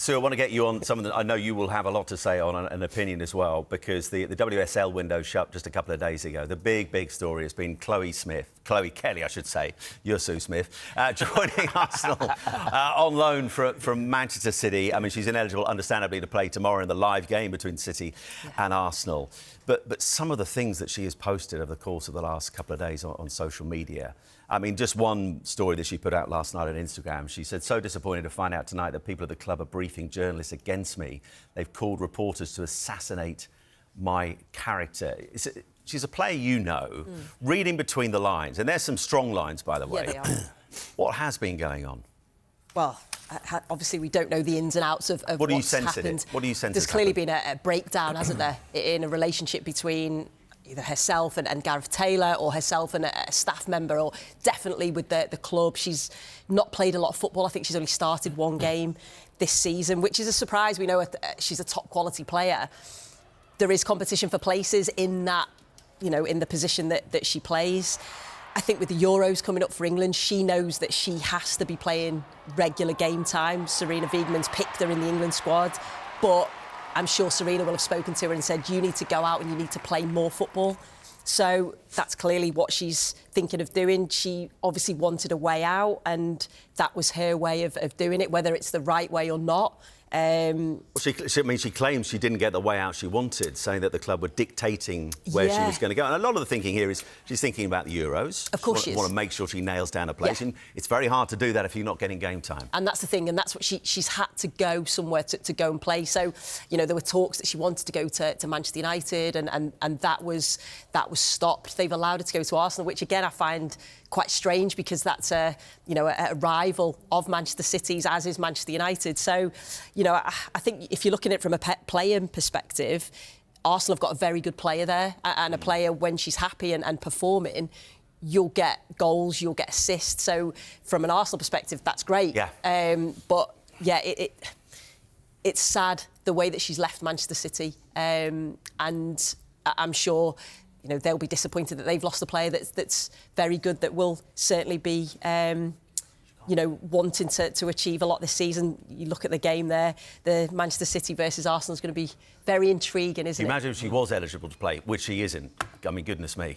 Sue, I want to get you on something that I know you will have a lot to say on, an opinion as well, because the WSL window shut just a couple of days ago. The big story has been Chloe Kelly, I should say, you're Sue Smith, joining Arsenal on loan from Manchester City. I mean, she's ineligible, understandably, to play tomorrow in the live game between City and Arsenal. But some of the things that she has posted over the course of the last couple of days on social media, I mean, just one story that she put out last night on Instagram. She said, "So disappointed to find out tonight that people at the club are briefing journalists against me. They've called reporters to assassinate my character." She's a player you know, reading between the lines. And there's some strong lines, by the way. Yeah, they are. What has been going on? Well, obviously we don't know the ins and outs of what do you what's sense happened. What do you sense? There's clearly been a breakdown, hasn't there, in a relationship between either herself and Gareth Taylor, or herself and a staff member, or definitely with the club. She's not played a lot of football. I think she's only started one game this season, which is a surprise. We know she's a top quality player. There is competition for places in that, you know, in the position that she plays. I think with the Euros coming up for England, she knows that she has to be playing regular game time. Serena Wiegman's picked her in the England squad, but I'm sure Serena will have spoken to her and said, you need to go out and you need to play more football. So that's clearly what she's thinking of doing. She obviously wanted a way out, and that was her way of doing it, whether it's the right way or not. Well, she claims she didn't get the way out she wanted, saying that the club were dictating where she was going to go. And a lot of the thinking here is she's thinking about the Euros. Of course she is. Want to make sure she nails down a place. And it's very hard to do that if you're not getting game time. And that's the thing, and that's what she's had to go somewhere to go and play. So, you know, there were talks that she wanted to go to Manchester United, and that was stopped. They've allowed her to go to Arsenal, which again I find quite strange, because that's a rival of Manchester City's, as is Manchester United. So, you know, I think if you're looking at it from a playing perspective, Arsenal have got a very good player there, and a player, when she's happy and performing, you'll get goals, you'll get assists. So from an Arsenal perspective, that's great. Yeah. But yeah, it's sad the way that she's left Manchester City, and I'm sure, you know, they'll be disappointed that they've lost a player that's very good, that will certainly be, you know, wanting to achieve a lot this season. You look at the game there, the Manchester City versus Arsenal is going to be very intriguing, isn't it? Imagine if she was eligible to play, which she isn't. I mean, goodness me.